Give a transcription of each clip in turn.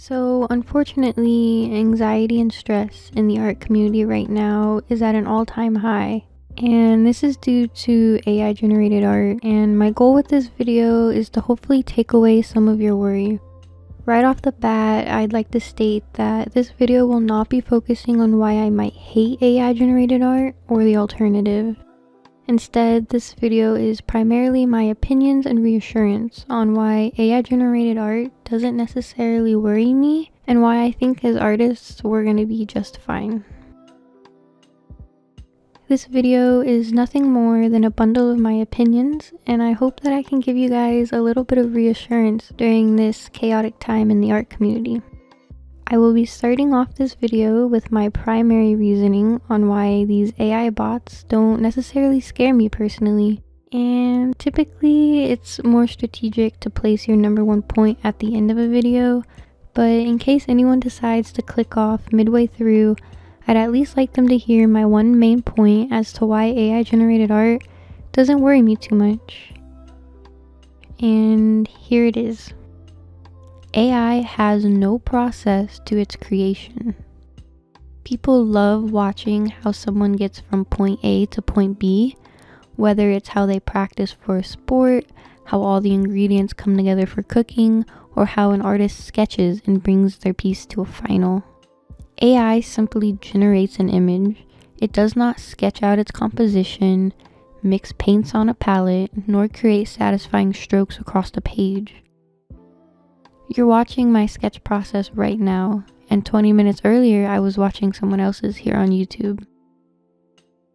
So, unfortunately, anxiety and stress in the art community right now is at an all-time high. And this is due to AI generated art, and my goal with this video is to hopefully take away some of your worry. Right off the bat, I'd like to state that this video will not be focusing on why I might hate AI generated art or the alternative. Instead, this video is primarily my opinions and reassurance on why AI generated art doesn't necessarily worry me and why I think as artists we're going to be just fine. This video is nothing more than a bundle of my opinions, and I hope that I can give you guys a little bit of reassurance during this chaotic time in the art community. I will be starting off this video with my primary reasoning on why these AI bots don't necessarily scare me personally, and typically it's more strategic to place your number one point at the end of a video, but in case anyone decides to click off midway through, I'd at least like them to hear my one main point as to why AI generated art doesn't worry me too much. And here it is. AI has no process to its creation. People love watching how someone gets from point A to point B, whether it's how they practice for a sport, how all the ingredients come together for cooking, or how an artist sketches and brings their piece to a final. AI simply generates an image. It does not sketch out its composition, mix paints on a palette, nor create satisfying strokes across the page. You're watching my sketch process right now, and 20 minutes earlier I was watching someone else's here on YouTube.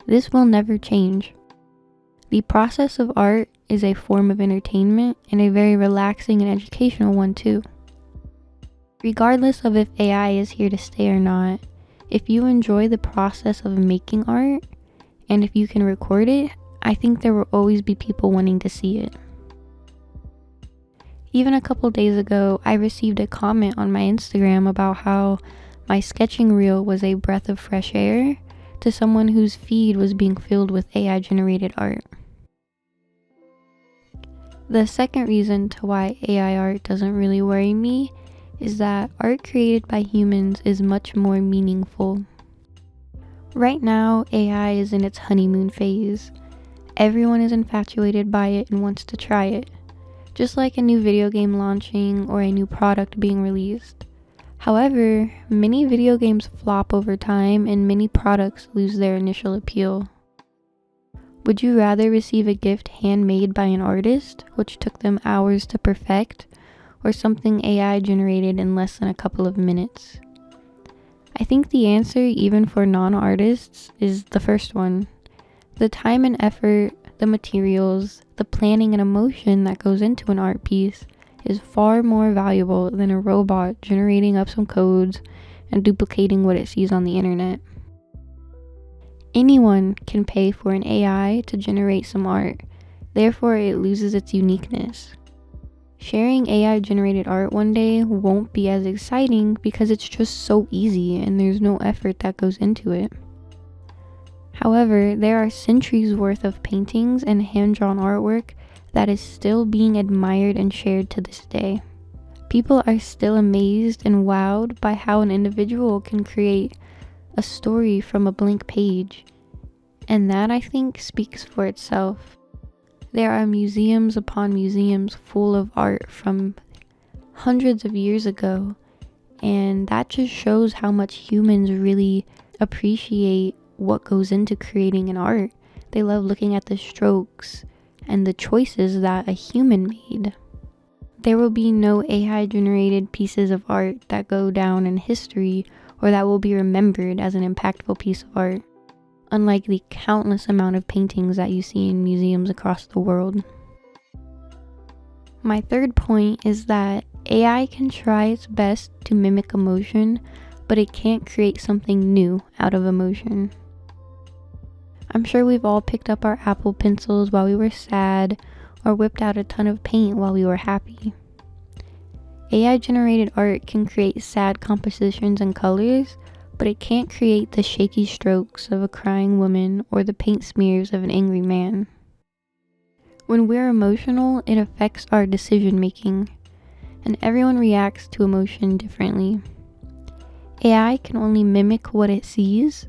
This will never change. The process of art is a form of entertainment, and a very relaxing and educational one too. Regardless of if AI is here to stay or not, if you enjoy the process of making art, and if you can record it, I think there will always be people wanting to see it. Even a couple days ago, I received a comment on my Instagram about how my sketching reel was a breath of fresh air to someone whose feed was being filled with AI generated art. The second reason to why AI art doesn't really worry me is that art created by humans is much more meaningful. Right now, AI is in its honeymoon phase. Everyone is infatuated by it and wants to try it, just like a new video game launching or a new product being released. However, many video games flop over time and many products lose their initial appeal. Would you rather receive a gift handmade by an artist, which took them hours to perfect, or something AI generated in less than a couple of minutes? I think the answer, even for non-artists, is the first one. The time and effort, the materials, the planning and emotion that goes into an art piece is far more valuable than a robot generating up some codes and duplicating what it sees on the internet. Anyone can pay for an AI to generate some art, therefore it loses its uniqueness. Sharing AI generated art one day won't be as exciting because it's just so easy and there's no effort that goes into it. However, there are centuries worth of paintings and hand-drawn artwork that is still being admired and shared to this day. People are still amazed and wowed by how an individual can create a story from a blank page, and that, I think, speaks for itself. There are museums upon museums full of art from hundreds of years ago, and that just shows how much humans really appreciate what goes into creating an art. They love looking at the strokes and the choices that a human made. There will be no AI generated pieces of art that go down in history or that will be remembered as an impactful piece of art, unlike the countless amount of paintings that you see in museums across the world. My third point is that AI can try its best to mimic emotion, but it can't create something new out of emotion. I'm sure we've all picked up our Apple pencils while we were sad, or whipped out a ton of paint while we were happy. AI generated art can create sad compositions and colors, but it can't create the shaky strokes of a crying woman or the paint smears of an angry man. When we're emotional, it affects our decision making. and everyone reacts to emotion differently. AI can only mimic what it sees,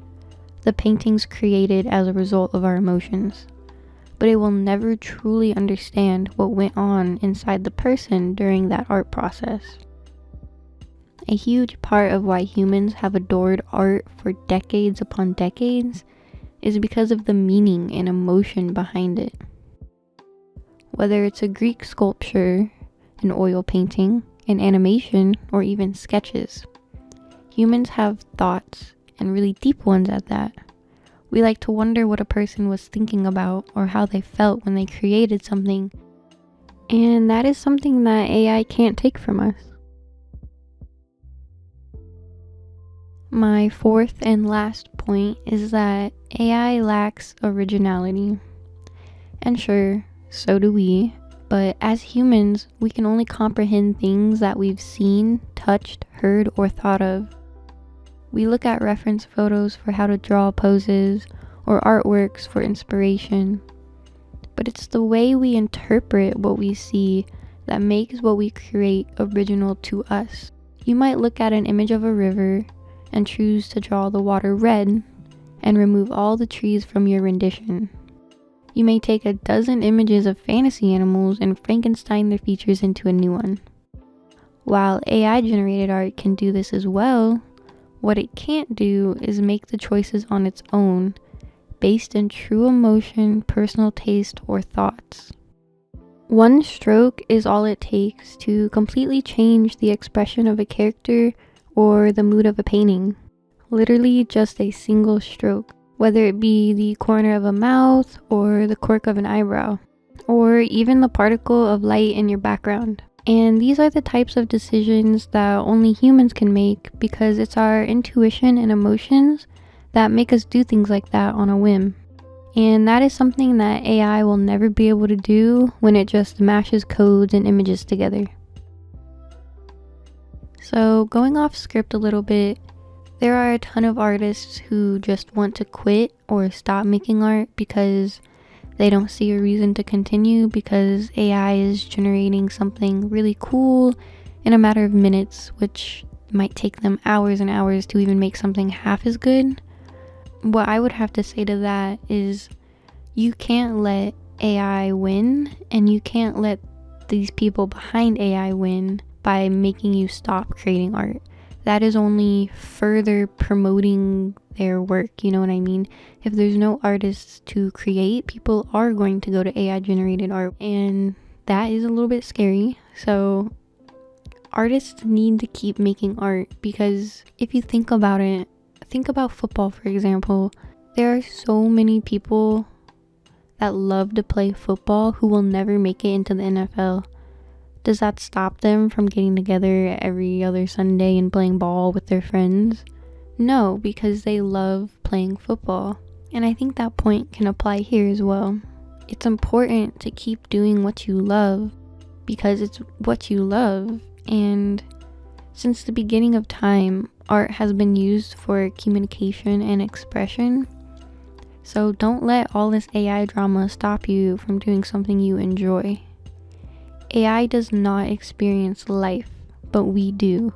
the paintings created as a result of our emotions, but it will never truly understand what went on inside the person during that art process. A huge part of why humans have adored art for decades upon decades is because of the meaning and emotion behind it. Whether it's a Greek sculpture, an oil painting, an animation, or even sketches, humans have thoughts, and really deep ones at that. We like to wonder what a person was thinking about or how they felt when they created something, and that is something that AI can't take from us. My fourth and last point is that AI lacks originality. And sure, so do we, but as humans, we can only comprehend things that we've seen, touched, heard, or thought of. We look at reference photos for how to draw poses or artworks for inspiration, but it's the way we interpret what we see that makes what we create original to us. You might look at an image of a river and choose to draw the water red and remove all the trees from your rendition. You may take a dozen images of fantasy animals and Frankenstein their features into a new one. While AI generated art can do this as well, what it can't do is make the choices on its own, based in true emotion, personal taste, or thoughts. One stroke is all it takes to completely change the expression of a character or the mood of a painting. Literally just a single stroke, whether it be the corner of a mouth or the quirk of an eyebrow, or even the particle of light in your background. And these are the types of decisions that only humans can make because it's our intuition and emotions that make us do things like that on a whim. And that is something that AI will never be able to do when it just mashes codes and images together. So going off script a little bit, there are a ton of artists who just want to quit or stop making art because they don't see a reason to continue because AI is generating something really cool in a matter of minutes, which might take them hours and hours to even make something half as good. What I would have to say to that is you can't let AI win, and you can't let these people behind AI win by making you stop creating art. That is only further promoting their work, you know what I mean? If there's no artists to create, people are going to go to AI generated art, and that is a little bit scary. So artists need to keep making art, because if you think about it, think about football, for example. There are so many people that love to play football who will never make it into the NFL. Does that stop them from getting together every other Sunday and playing ball with their friends? No, because they love playing football. And I think that point can apply here as well. It's important to keep doing what you love because it's what you love. And since the beginning of time, art has been used for communication and expression. So don't let all this AI drama stop you from doing something you enjoy. AI does not experience life, but we do.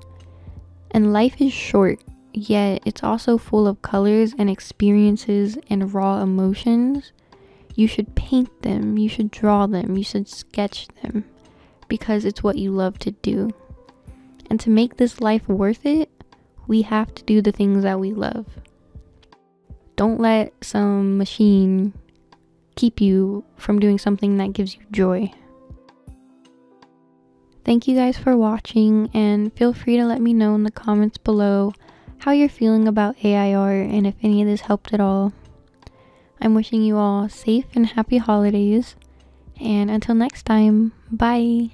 And life is short, yet it's also full of colors and experiences and raw emotions. You should paint them, you should draw them, you should sketch them, because it's what you love to do. And to make this life worth it, we have to do the things that we love. Don't let some machine keep you from doing something that gives you joy. Thank you guys for watching, and feel free to let me know in the comments below how you're feeling about AI art and if any of this helped at all. I'm wishing you all safe and happy holidays, and until next time, bye!